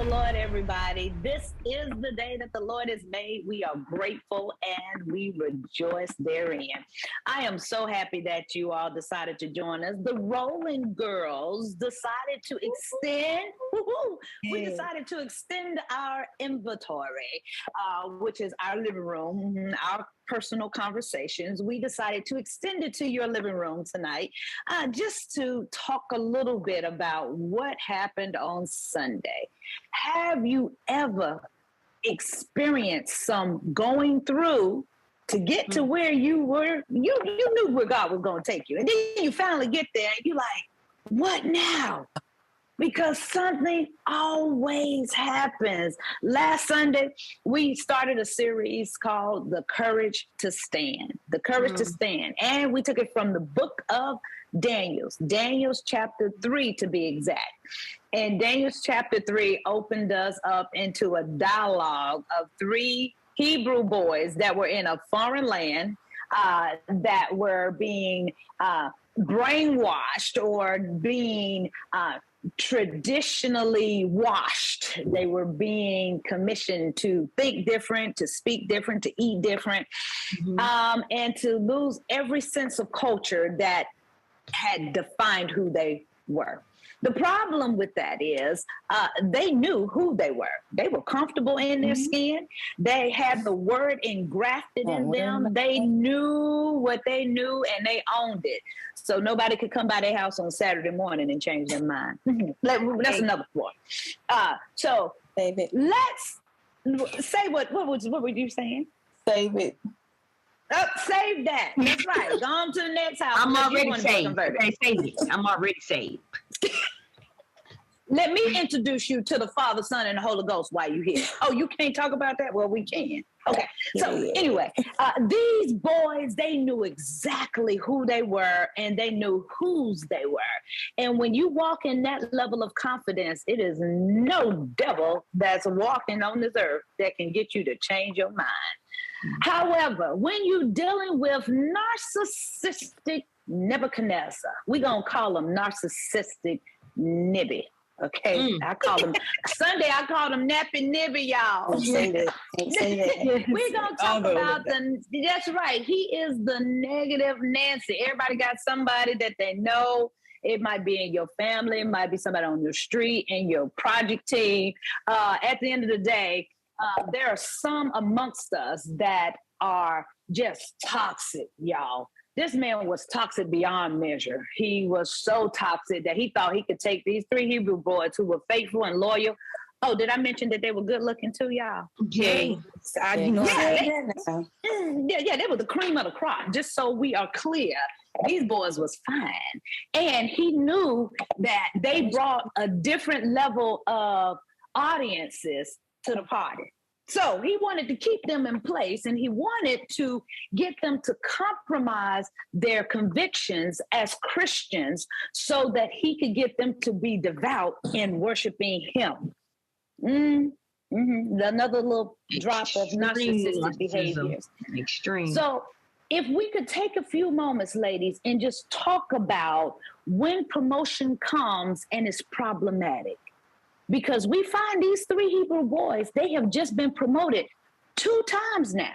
Lord, everybody. This is the day that the Lord has made. We are grateful and we rejoice therein. I am so happy that you all decided to join us. The Rolling Girls decided to extend, we decided to extend our inventory, which is our living room, our personal conversations. We decided to extend it to your living room tonight, just to talk a little bit about what happened on Sunday. Have you ever experienced some going through to get to where you were? You knew where God was going to take you, and then you finally get there, and you're like, "What now?" Because something always happens. Last Sunday, we started a series called The Courage to Stand. The Courage to Stand. And we took it from the book of Daniel's chapter 3 to be exact. And Daniel's chapter 3 opened us up into a dialogue of 3 Hebrew boys that were in a foreign land, that were being brainwashed or being traditionally washed. They were being commissioned to think different, to speak different, to eat different, and to lose every sense of culture that had defined who they were. The problem with that is they knew who they were. They were comfortable in their skin. They had the word engrafted in them. They knew what they knew and they owned it. So nobody could come by their house on Saturday morning and change their mind. That's another point. So David, let's say what were you saying? Save it. Save that. That's right. Go on to the next house. I'm already saved. Okay, save it. I'm already saved. Let me introduce you to the Father, Son, and the Holy Ghost while you're here. Oh, you can't talk about that? Well, we can. Okay. So anyway, these boys, they knew exactly who they were and they knew whose they were. And when you walk in that level of confidence, it is no devil that's walking on this earth that can get you to change your mind. However, when you're dealing with narcissistic Nebuchadnezzar, we're going to call him narcissistic Nibby. Okay, I called him Sunday. I called him Nappy Nibby, y'all. We're gonna talk about the. That's right. He is the negative Nancy. Everybody got somebody that they know. It might be in your family. It might be somebody on your street, in your project team. At the end of the day, there are some amongst us that are just toxic, y'all. This man was toxic beyond measure. He was so toxic that he thought he could take these 3 Hebrew boys who were faithful and loyal. Oh, did I mention that they were good looking too, y'all? Yeah. They were the cream of the crop. Just so we are clear, these boys was fine. And he knew that they brought a different level of audiences to the party. So he wanted to keep them in place and he wanted to get them to compromise their convictions as Christians so that he could get them to be devout in worshiping him. Another little drop of narcissistic behaviors. Extreme. So if we could take a few moments, ladies, and just talk about when promotion comes and it's problematic. Because we find these 3 Hebrew boys, they have just been promoted 2 times now.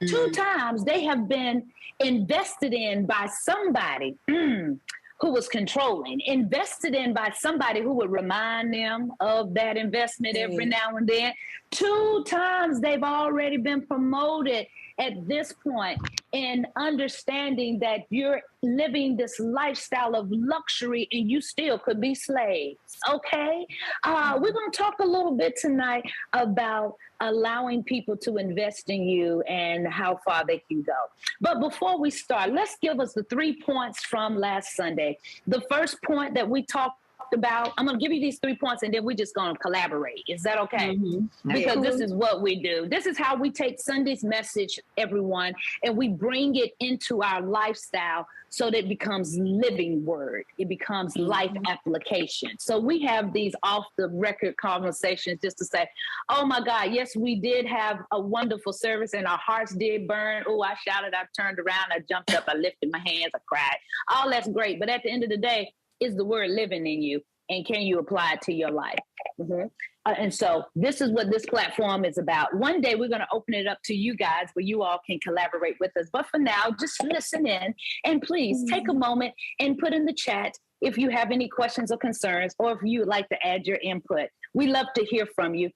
2 times they have been invested in by somebody who was controlling, invested in by somebody who would remind them of that investment every now and then. 2 times they've already been promoted at this point, in understanding that you're living this lifestyle of luxury and you still could be slaves. Okay. We're going to talk a little bit tonight about allowing people to invest in you and how far they can go. But before we start, let's give us the 3 points from last Sunday. The first point that we talked about, I'm going to give you these 3 points and then we're just going to collaborate. Is that okay? Because this is what we do. This is how we take Sunday's message, everyone, and we bring it into our lifestyle so that it becomes living word. It becomes life application. So we have these off the record conversations just to say, oh my God, yes, we did have a wonderful service and our hearts did burn. Oh, I shouted, I turned around, I jumped up, I lifted my hands, I cried. All that's great. But at the end of the day, is the word living in you? and can you apply it to your life? Mm-hmm. And so this is what this platform is about. One day we're going to open it up to you guys where you all can collaborate with us. But for now, just listen in and please take a moment and put in the chat if you have any questions or concerns, or if you would like to add your input. We love to hear from you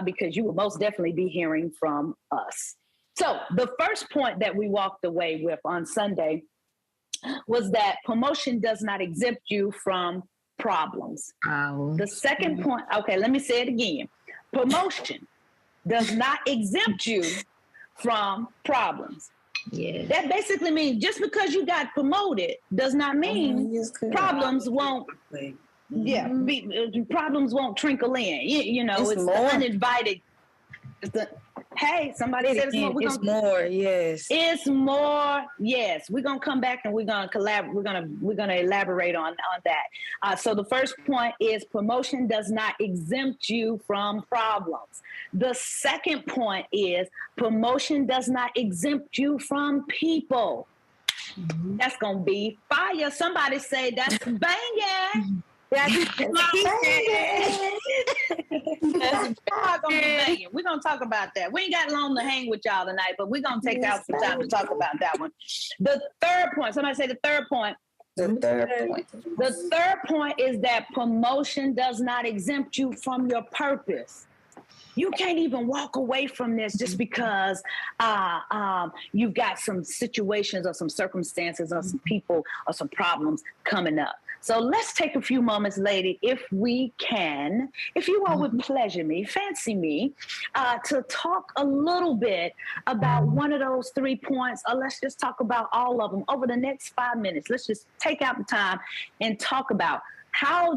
because you will most definitely be hearing from us. So the first point that we walked away with on Sunday was that promotion does not exempt you from problems. The second point, okay, let me say it again. Promotion does not exempt you from problems. Yeah. That basically means just because you got promoted does not mean problems won't. Yeah, problems won't trickle in. You know, it's the uninvited. Hey, somebody said it's more. Yes. It's more. Yes, we're gonna come back and we're gonna collaborate. We're gonna elaborate on that. So the first point is promotion does not exempt you from problems. The second point is promotion does not exempt you from people. Mm-hmm. That's gonna be fire. Somebody say that's banging. We're gonna talk about that. We ain't got long to hang with y'all tonight, but we're gonna take out some time to talk about that one. The third point, somebody say the third point. The third point is that promotion does not exempt you from your purpose. You can't even walk away from this just because you've got some situations or some circumstances or some people or some problems coming up. So let's take a few moments, lady, if we can, if you all would fancy me, to talk a little bit about one of those 3 points, or let's just talk about all of them over the next 5 minutes. Let's just take out the time and talk about how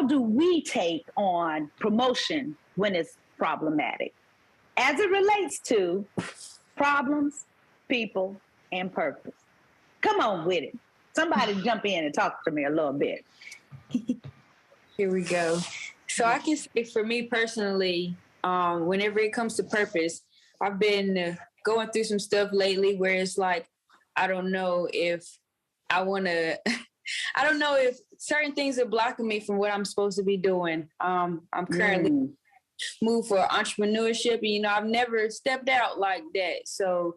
do we take on promotion when it's problematic as it relates to problems, people, and purpose. Come on with it. Somebody jump in and talk to me a little bit. Here we go. So I can say for me personally, whenever it comes to purpose, I've been going through some stuff lately where it's like, I don't know if I want to, I don't know if certain things are blocking me from what I'm supposed to be doing. I'm currently moved for entrepreneurship, and I've never stepped out like that. So,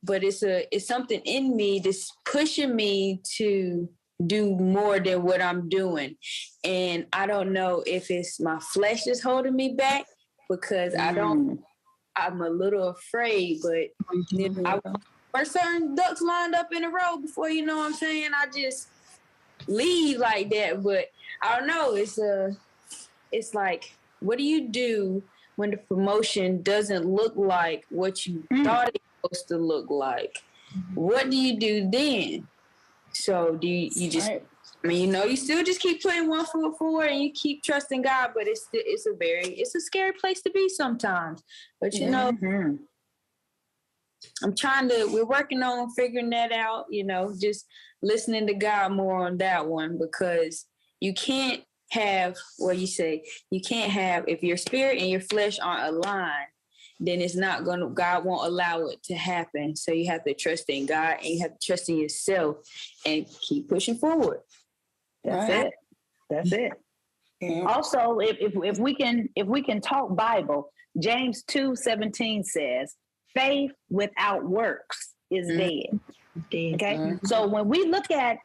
but it's something in me that's pushing me to do more than what I'm doing. And I don't know if it's my flesh that's holding me back because I'm a little afraid, but for certain ducks lined up in a row before, you know what I'm saying? I just leave like that. But I don't know. It's like, what do you do when the promotion doesn't look like what you thought it was supposed to look like? What do you do then? So do you just, I mean, you still just keep putting one foot forward and you keep trusting God, but it's a scary place to be sometimes. But we're working on figuring that out, just listening to God more on that one, because you can't have, if your spirit and your flesh aren't aligned, then God won't allow it to happen. So you have to trust in God and you have to trust in yourself and keep pushing forward. That's it. Yeah. Also, if we can talk Bible, James 2:17 says, faith without works is dead. Okay. So when we look at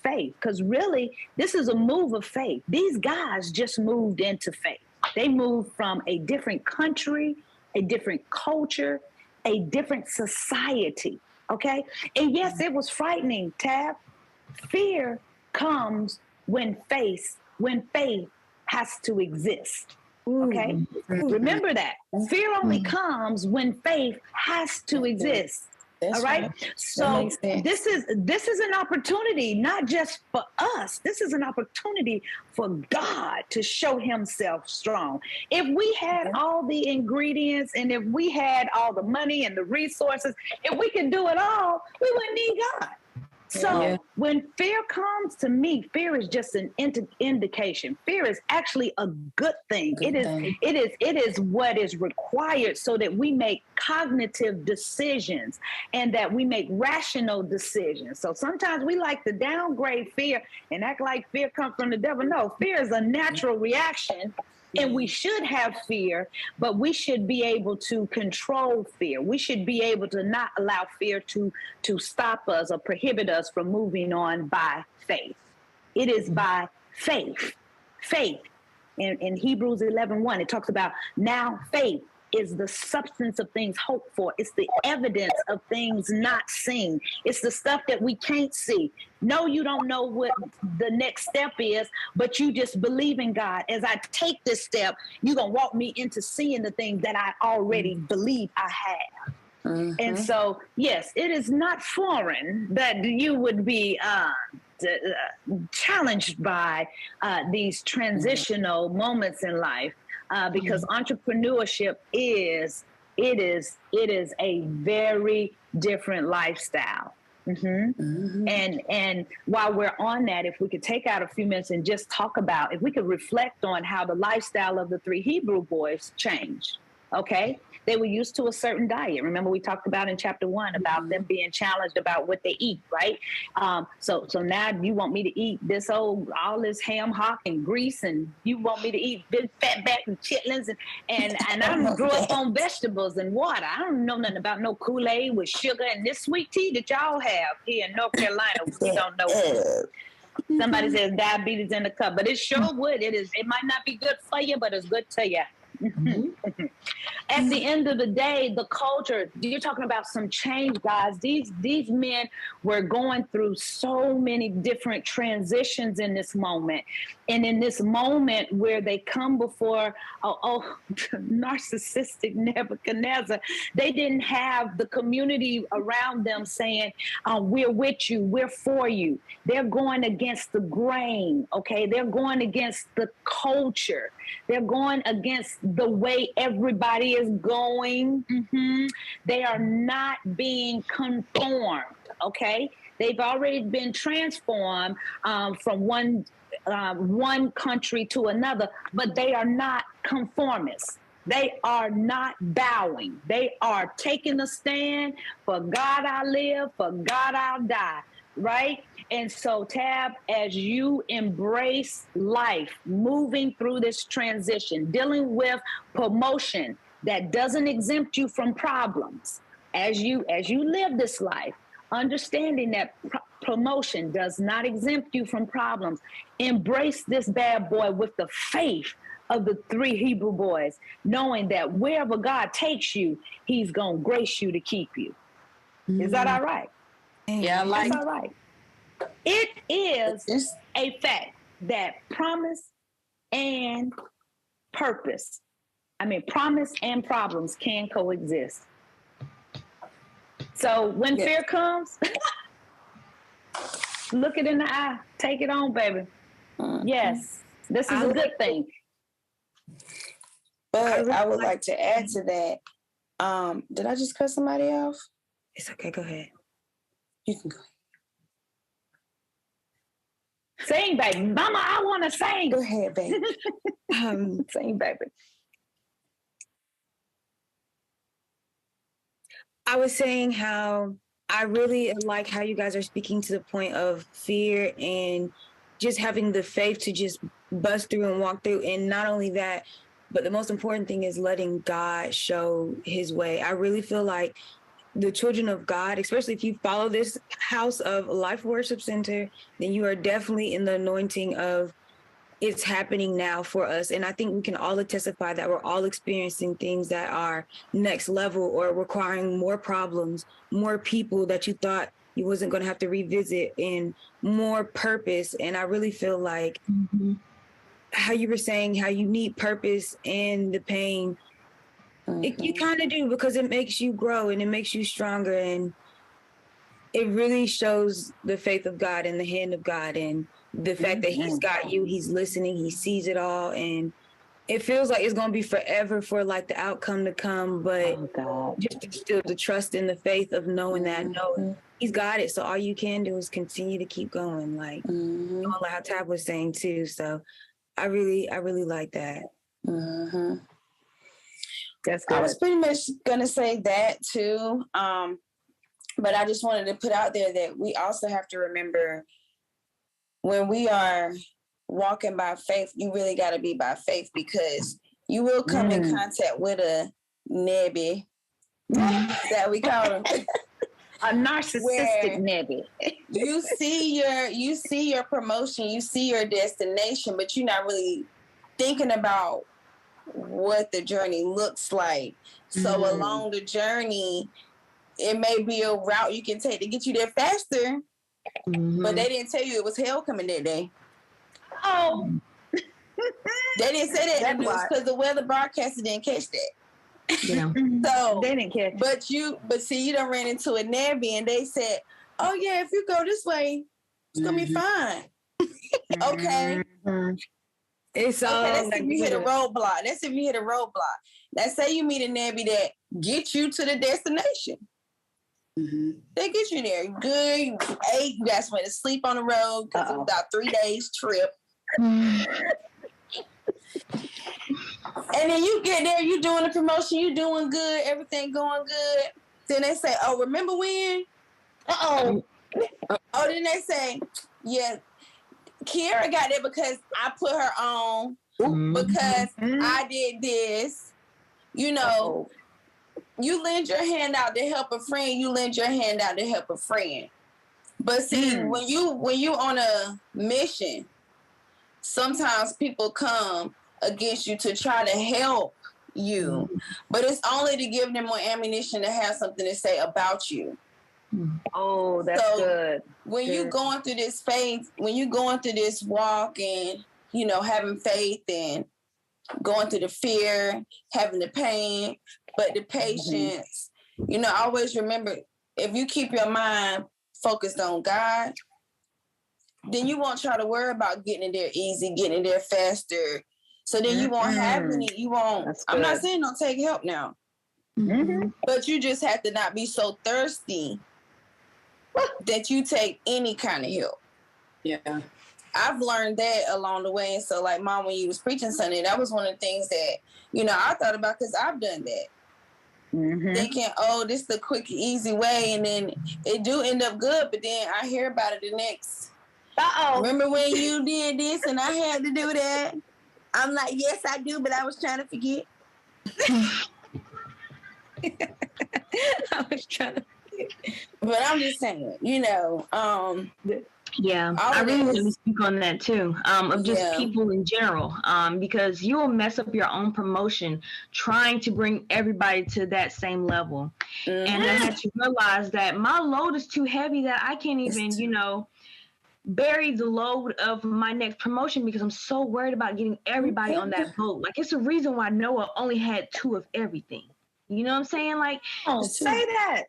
faith, because really this is a move of faith. These guys just moved into faith. They moved from a different country, a different culture, a different society. Okay. And yes, it was frightening, Tab. Fear comes when faith has to exist. Okay. Remember that. Fear only comes when faith has to exist. That's all right. So this is an opportunity, not just for us. This is an opportunity for God to show himself strong. If we had all the ingredients and if we had all the money and the resources, if we could do it all, we wouldn't need God. So when fear comes to me, fear is just an indication. Fear is actually a good thing. It is what is required so that we make cognitive decisions and that we make rational decisions. So sometimes we like to downgrade fear and act like fear comes from the devil. No, fear is a natural reaction. And we should have fear, but we should be able to control fear. We should be able to not allow fear to stop us or prohibit us from moving on by faith. It is by faith. Faith. In Hebrews 11:1, it talks about now faith is the substance of things hoped for. It's the evidence of things not seen. It's the stuff that we can't see. No, you don't know what the next step is, but you just believe in God. As I take this step, you're going to walk me into seeing the things that I already believe I have. And so, yes, it is not foreign that you would be challenged by these transitional moments in life. Because entrepreneurship is a very different lifestyle. And while we're on that, if we could take out a few minutes and just talk about, if we could reflect on how the lifestyle of the three Hebrew boys changed. Okay. They were used to a certain diet. Remember, we talked about in chapter 1 about them being challenged about what they eat, right? So now you want me to eat all this ham hock and grease, and you want me to eat big fat back and chitlins, and I grew up on vegetables and water. I don't know nothing about no Kool-Aid with sugar and this sweet tea that y'all have here in North Carolina. We don't know. Somebody says diabetes in the cup, but it sure would. It might not be good for you, but it's good to you. At the end of the day, the culture, you're talking about some change, guys. These men were going through so many different transitions in this moment. And in this moment where they come before narcissistic Nebuchadnezzar, they didn't have the community around them saying, we're with you, we're for you. They're going against the grain, okay? They're going against the culture. They're going against the way everybody is going. They are not being conformed, okay? They've already been transformed from one country to another, but they are not conformists. They are not bowing. They are taking a stand. For God I live, for God I'll die, right? And so, Tab, as you embrace life, moving through this transition, dealing with promotion that doesn't exempt you from problems, as you live this life, understanding that promotion does not exempt you from problems, embrace this bad boy with the faith of the three Hebrew boys, knowing that wherever God takes you, he's going to grace you to keep you. Is that all right? Yeah, that's all right. It is a fact that promise and problems can coexist. So when fear comes, look it in the eye. Take it on, baby. Yes, this is a good thing. But I would like to add to that. Did I just cut somebody off? It's okay. Go ahead. You can go. Sing, baby. Mama, I want to sing. Go ahead, baby. Sing, baby. I was saying how I really like how you guys are speaking to the point of fear and just having the faith to just bust through and walk through. And not only that, but the most important thing is letting God show his way. I really feel like the children of God, especially if you follow this House of Life Worship Center, then you are definitely in the anointing of it's happening now for us. And I think we can all testify that we're all experiencing things that are next level or requiring more problems, more people that you thought you wasn't going to have to revisit, and more purpose. And I really feel like how you were saying how you need purpose and the pain. You kind of do, because it makes you grow and it makes you stronger, and it really shows the faith of God and the hand of God and the fact that he's got you, he's listening, he sees it all, and it feels like it's going to be forever for like the outcome to come, but just still the trust and the faith of knowing that, no, he's got it. So all you can do is continue to keep going. Like, like how Tab was saying too. So I really like that. Mm-hmm. That's good. I was pretty much gonna say that too. But I just wanted to put out there that we also have to remember when we are walking by faith, you really got to be by faith, because you will come in contact with a nebby that we call them. A narcissistic nebby. you see your promotion, you see your destination, but you're not really thinking about what the journey looks like. So along the journey, it may be a route you can take to get you there faster, but they didn't tell you it was hell coming that day. Oh, they didn't say that in the news because the weather broadcaster didn't catch that. Yeah. So they didn't catch. But see, you done ran into a nabby, and they said, "Oh yeah, if you go this way, it's gonna be fine." Okay. It's okay. That's if you hit a roadblock. Let's say you meet a nabby that gets you to the destination. They get you there good. You ate. You guys went to sleep on the road because it was about 3 days trip. And then you get there, you doing the promotion, you doing good, everything going good. Then they say, "Oh, remember when?" Oh, then they say, "Yeah, Kiara got there because I put her on, because I did this." You know, you lend your hand out to help a friend, you lend your hand out to help a friend. But see, when you on a mission, sometimes people come against you to try to help you, but it's only to give them more ammunition to have something to say about you. Oh, that's good. When you going through this faith, when you going through this walk, and you know, having faith and going through the fear, having the pain, but the patience, you know, always remember, if you keep your mind focused on God, then you won't try to worry about getting in there easy, getting in there faster. So then you won't have any, I'm not saying don't take help now, but you just have to not be so thirsty that you take any kind of help. Yeah. I've learned that along the way. And so like, Mom, when you was preaching Sunday, that was one of the things that, you know, I thought about, because I've done that. Thinking, oh, this is the quick, easy way. And then it do end up good, but then I hear about it the next. Remember when you did this and I had to do that? I'm like, yes, I do, but I was trying to forget. I was trying to forget. But I'm just saying, you know, yeah, I really want to speak on that too, of just people in general, because you will mess up your own promotion trying to bring everybody to that same level. And I had to realize that my load is too heavy, that I can't even, you know, bury the load of my next promotion, because I'm so worried about getting everybody on that boat. Like, it's a reason why Noah only had 2 of everything. You know what I'm saying? Like, say that.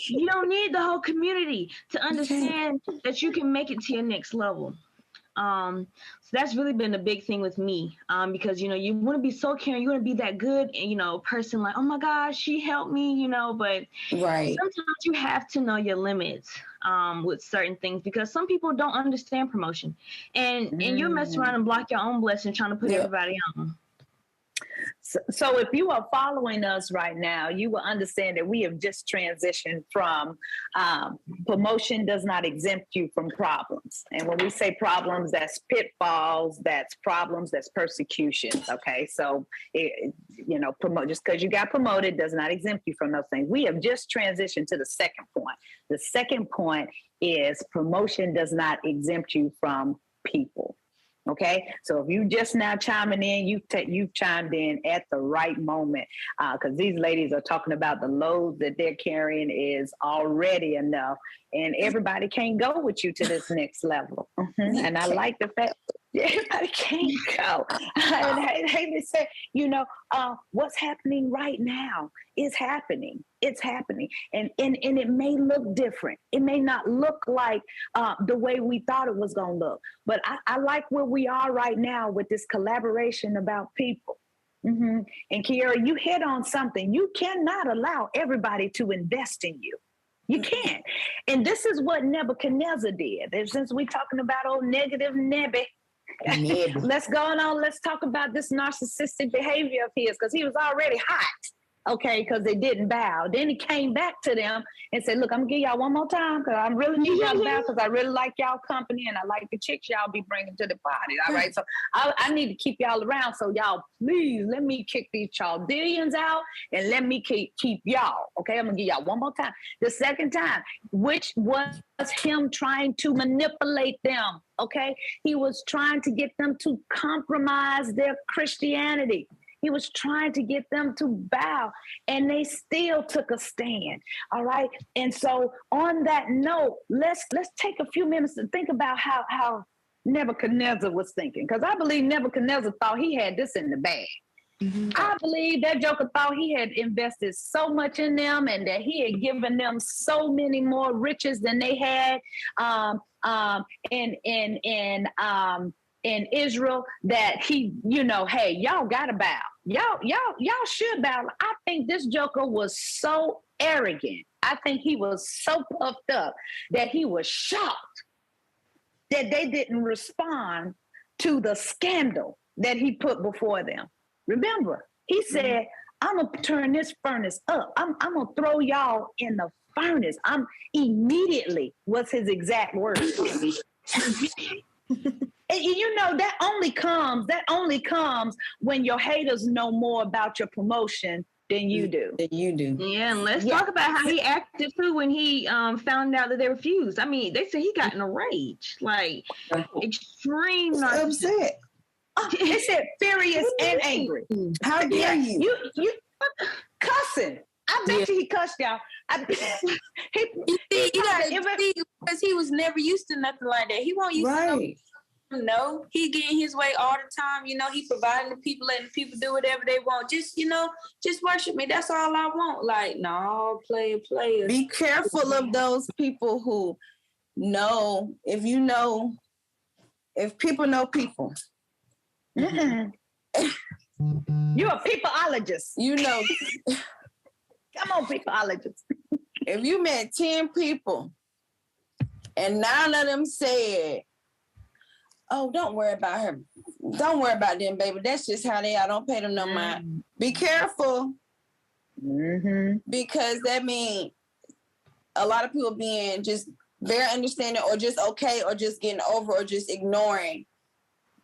You don't need the whole community to understand that you can make it to your next level. So that's really been a big thing with me, because, you know, you want to be so caring, you want to be that good, you know, person, like, oh my gosh, she helped me, you know, but sometimes you have to know your limits with certain things, because some people don't understand promotion, and you mess around and block your own blessing trying to put everybody on. So if you are following us right now, you will understand that we have just transitioned from promotion does not exempt you from problems. And when we say problems, that's pitfalls, that's problems, that's persecutions. Okay. So, you know, just because you got promoted does not exempt you from those things. We have just transitioned to the second point. The second point is promotion does not exempt you from people. Okay, so if you just now chiming in, you've chimed in at the right moment, because these ladies are talking about the load that they're carrying is already enough, and everybody can't go with you to this next level. And I like the fact everybody can't go. And Haley said, you know, what's happening right now is happening. It's happening. And it may look different. It may not look like the way we thought it was going to look. But I like where we are right now with this collaboration about people. And Kiara, you hit on something. You cannot allow everybody to invest in you. You can't. And this is what Nebuchadnezzar did. And since we're talking about old negative Nebi, let's go on. Let's talk about this narcissistic behavior of his, because he was already hot. Okay, because they didn't bow. Then he came back to them and said, look, I'm going to give y'all one more time because I really need y'all to bow because I really like y'all company and I like the chicks y'all be bringing to the party. All right, so I need to keep y'all around. So y'all, please let me kick these Chaldeans out and let me keep y'all. Okay, I'm going to give y'all one more time. The second time, which was him trying to manipulate them. Okay, he was trying to get them to compromise their Christianity. He was trying to get them to bow, and they still took a stand. All right. And so on that note, let's take a few minutes to think about how Nebuchadnezzar was thinking. Because I believe Nebuchadnezzar thought he had this in the bag. Mm-hmm. I believe that joker thought he had invested so much in them and that he had given them so many more riches than they had in Israel, that he, hey, y'all gotta bow. Y'all should bow. I think this joker was so arrogant. I think he was so puffed up that he was shocked that they didn't respond to the scandal that he put before them. Remember, he said, I'm gonna turn this furnace up. I'm gonna throw y'all in the furnace. I'm immediately was his exact words. And that only comes when your haters know more about your promotion than you do. Yeah, and let's talk about how he acted too when he found out that they refused. I mean, they said he got in a rage, like extreme upset. They said furious and angry. How dare you? You cussing. I bet you he cussed y'all. Because he was never used to nothing like that. He won't used to know. He getting his way all the time. He providing the people, letting the people do whatever they want. Just worship me. That's all I want. Like, no, player. Be careful of those people who know. If people know people. Mm-mm. You're a peopleologist. Come on, peopleologist. If you met 10 people and 9 of them said, oh, don't worry about her. Don't worry about them, baby. That's just how they are. Don't pay them no mind. Be careful. Mm-hmm. Because that means a lot of people being just very understanding or just okay or just getting over or just ignoring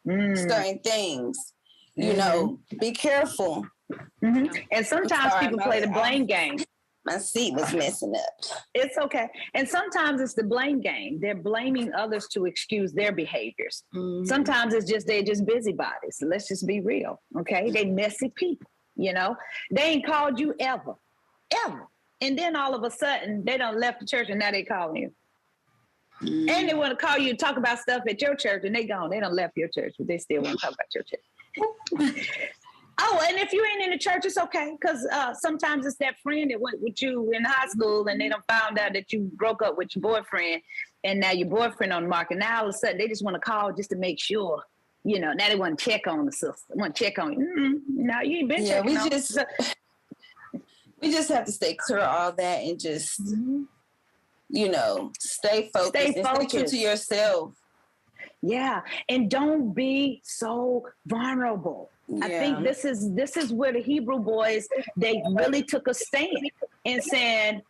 certain things. Be careful. Mm-hmm. And sometimes people play the blame game. My seat was messing up. It's okay. And sometimes it's the blame game. They're blaming others to excuse their behaviors. Mm-hmm. Sometimes it's just they're just busybodies. Let's just be real. Okay. They messy people, They ain't called you ever. And then all of a sudden they done left the church and now they calling you. Mm-hmm. And they want to call you and talk about stuff at your church and they gone. They done left your church, but they still want to talk about your church. Oh, and if you ain't in the church, it's okay. Because sometimes it's that friend that went with you in high school and they done found out that you broke up with your boyfriend and now your boyfriend on the market. Now all of a sudden they just want to call just to make sure, now they want to check on the sister. Want to check on you. Mm-hmm. No, you ain't been checking on we just have to stay clear of all that and just, stay focused. And stay true to yourself. Yeah. And don't be so vulnerable. Yeah. I think this is where the Hebrew boys, they really took a stand and said,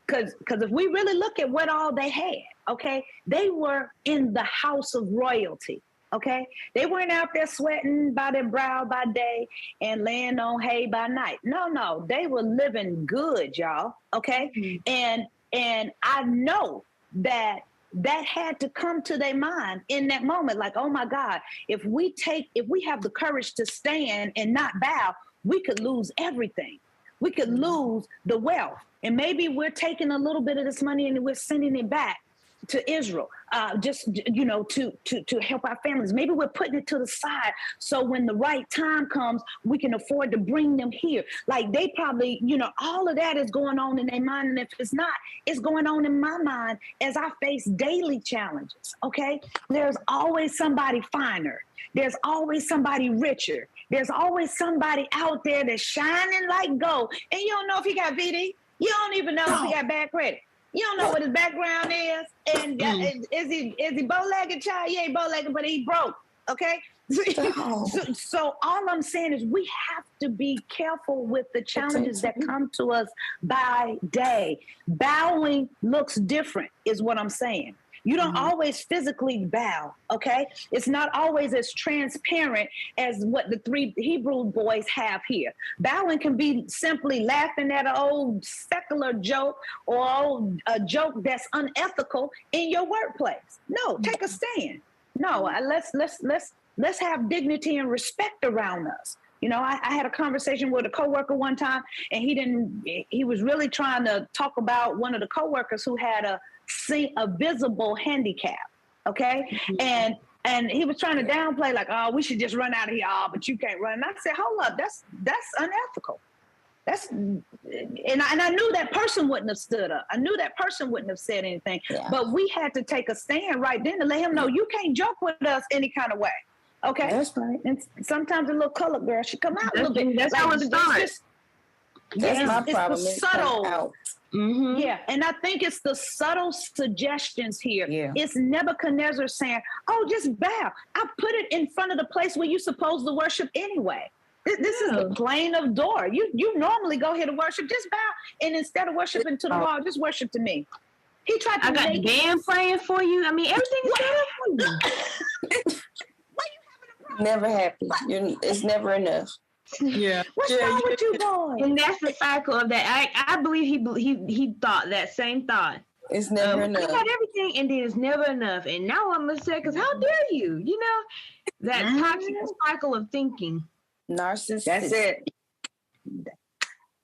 because if we really look at what all they had, okay, they were in the house of royalty, okay? They weren't out there sweating by their brow by day and laying on hay by night. No, they were living good, y'all, okay? Mm-hmm. And I know that had to come to their mind in that moment. Like, oh my God, if we have the courage to stand and not bow, we could lose everything. We could lose the wealth. And maybe we're taking a little bit of this money and we're sending it back to Israel, to help our families. Maybe we're putting it to the side so when the right time comes, we can afford to bring them here. Like they probably, all of that is going on in their mind. And if it's not, it's going on in my mind as I face daily challenges, okay? There's always somebody finer. There's always somebody richer. There's always somebody out there that's shining like gold. And you don't know if he got VD. You don't even know if he got bad credit. You don't know what his background is. And is he bow-legged, child? He ain't bow-legged, but he broke. Okay? So all I'm saying is we have to be careful with the challenges that come to us by day. Bowing looks different, is what I'm saying. You don't always physically bow, okay? It's not always as transparent as what the three Hebrew boys have here. Bowing can be simply laughing at an old secular joke or a joke that's unethical in your workplace. No, take a stand. No, let's have dignity and respect around us. You know, I had a conversation with a coworker one time, and he was really trying to talk about one of the coworkers who had a visible handicap, okay? And he was trying to downplay, like, oh, we should just run out of here, but you can't run. And I said, hold up, that's unethical. And I knew that person wouldn't have stood up. I knew that person wouldn't have said anything. Yeah. But we had to take a stand right then to let him know you can't joke with us any kind of way. Okay? That's right. And sometimes a little colored girl should come out a little bit. That's how it starts. That's my problem. It's the subtle. Yeah, and I think it's the subtle suggestions here. Yeah. It's Nebuchadnezzar saying, oh, just bow. I put it in front of the place where you're supposed to worship anyway. This is the plane of door. You normally go here to worship, just bow. And instead of worshiping to the wall, just worship to me. He tried to I got the band playing for you. I mean, everything is set up for you. Why you having a problem? Never happy. It's never enough. Yeah. What's wrong with you, boy? And that's the cycle of that. I believe he thought that same thought. It's never enough. I got everything, and then it's never enough. And now I'm upset because how dare you? You know, that toxic cycle of thinking. Narcissistic. That's it.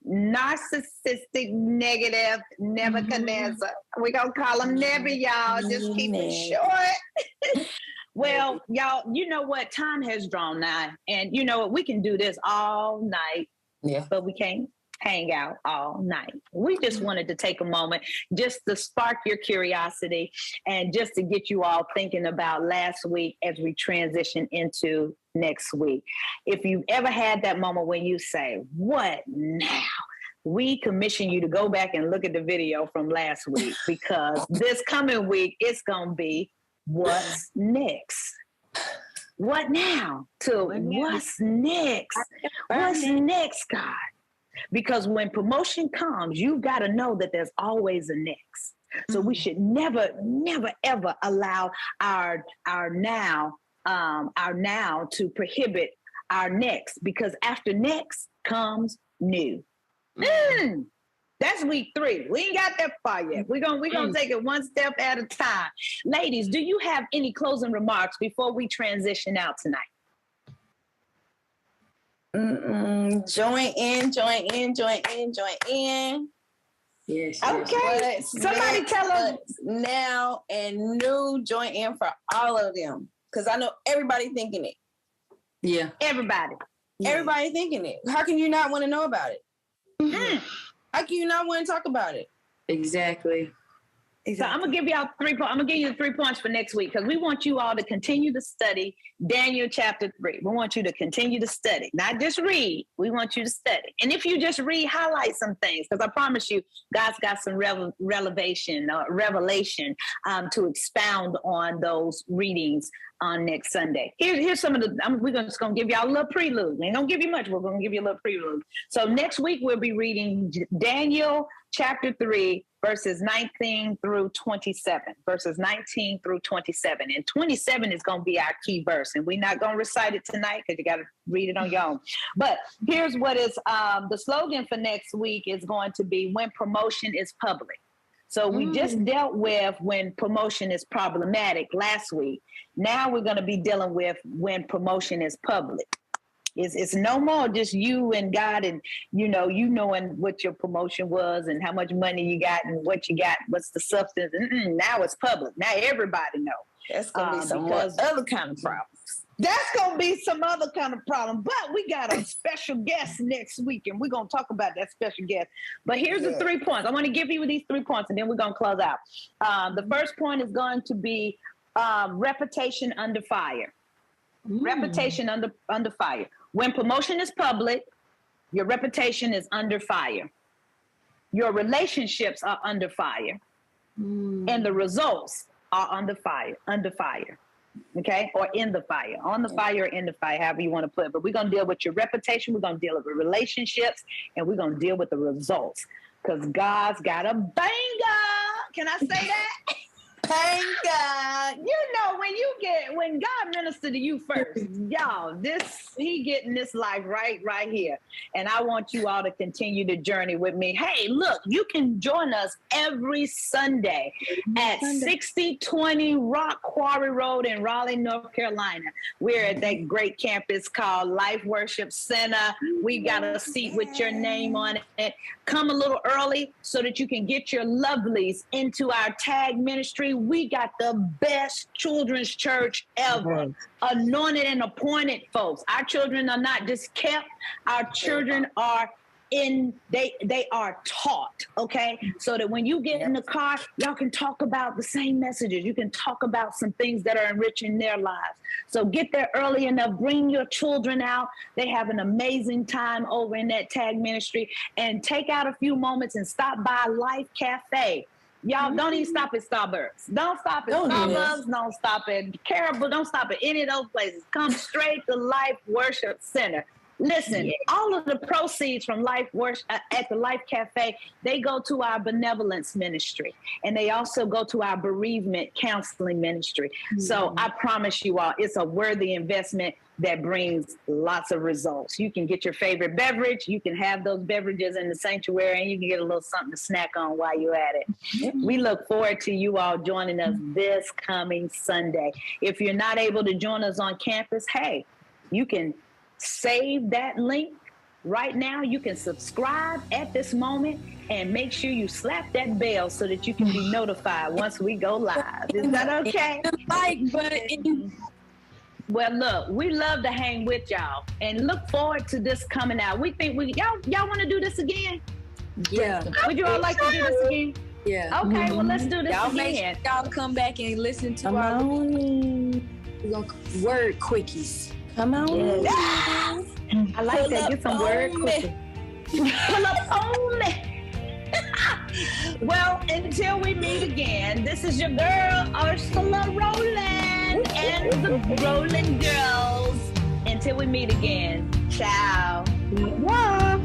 Narcissistic, negative Nebuchadnezzar. We're going to call him Nebu, y'all. Just keep it short. Well, y'all, you know what? Time has drawn nigh. And you know what? We can do this all night. Yeah. But we can't hang out all night. We just wanted to take a moment just to spark your curiosity and just to get you all thinking about last week as we transition into next week. If you've ever had that moment when you say, what now? We commission you to go back and look at the video from last week, because this coming week, it's going to be what's next? What now? What's next? What's next, God? Because when promotion comes, you've got to know that there's always a next. So we should never, ever allow our now to prohibit our next, because after next comes new. That's week 3. We ain't got that far yet. We're gonna take it one step at a time. Ladies, do you have any closing remarks before we transition out tonight? Join in. Yes. Okay. Somebody tell us now and new. Join in for all of them, because I know everybody thinking it. Yeah. Everybody thinking it. How can you not want to know about it? How can you not want to talk about it? Exactly. So I'm gonna give y'all 3 points. I'm gonna give you the 3 points for next week, because we want you all to continue to study Daniel chapter 3. We want you to continue to study, not just read. We want you to study. And if you just read, highlight some things, because I promise you, God's got some revelation to expound on those readings on next Sunday. Here's some of the, we're just going to give y'all a little prelude. We ain't going to give you much. We're going to give you a little prelude. So next week, we'll be reading Daniel chapter 3, verses 19 through 27. Verses 19 through 27. And 27 is going to be our key verse. And we're not going to recite it tonight, because you got to read it on your own. But here's what is the slogan for next week is going to be when promotion is public. So we just dealt with when promotion is problematic last week. Now we're going to be dealing with when promotion is public. It's no more just you and God and, you knowing what your promotion was and how much money you got and what you got, what's the substance. Now it's public. Now everybody knows. That's going to be some other kind of problems. That's going to be some other kind of problem. But we got a special guest next week, and we're going to talk about that special guest. But here's the 3 points. I want to give you these 3 points, and then we're going to close out. The first point is going to be reputation under fire. Reputation under fire. When promotion is public, your reputation is under fire. Your relationships are under fire. And the results are under fire. Okay? Or in the fire. On the fire or in the fire, however you want to put it. But we're going to deal with your reputation. We're going to deal with relationships. And we're going to deal with the results. Because God's got a banger. Can I say that? Banger. You know, when God ministered to you first, y'all, he getting this life right here. And I want you all to continue the journey with me. Hey, look, you can join us every Sunday at 6020 Rock Quarry Road in Raleigh, North Carolina. We're at that great campus called Life Worship Center. We got a seat with your name on it. Come a little early so that you can get your lovelies into our tag ministry. We got the best children's church ever. Anointed and appointed folks. Our children are not just kept. Our children are they are taught, okay? So that when you get in the car, y'all can talk about the same messages. You can talk about some things that are enriching their lives. So get there early enough, bring your children out. They have an amazing time over in that tag ministry, and take out a few moments and stop by Life Cafe. Y'all don't even stop at Starbucks. Don't stop at Starbucks. Don't stop at Caribou. Don't stop at any of those places. Come straight to Life Worship Center. Listen, all of the proceeds from Life Worship at the Life Cafe, they go to our benevolence ministry, and they also go to our bereavement counseling ministry. So I promise you all, it's a worthy investment that brings lots of results. You can get your favorite beverage. You can have those beverages in the sanctuary, and you can get a little something to snack on while you're at it. We look forward to you all joining us this coming Sunday. If you're not able to join us on campus, hey, you can save that link right now. You can subscribe at this moment and make sure you slap that bell so that you can be notified once we go live. Is that okay? Like button. Well, look, we love to hang with y'all and look forward to this coming out. We think y'all want to do this again? Yeah. Would you all like to do this again? Yeah. Okay, well, let's do this y'all again. Make sure y'all come back and listen to our word quickies. Come on. Yes. I like that. Get some word cooking. Pull up on me. Well, until we meet again, this is your girl, Ursula Rowland, and the Rowland Girls. Until we meet again, ciao. Wow.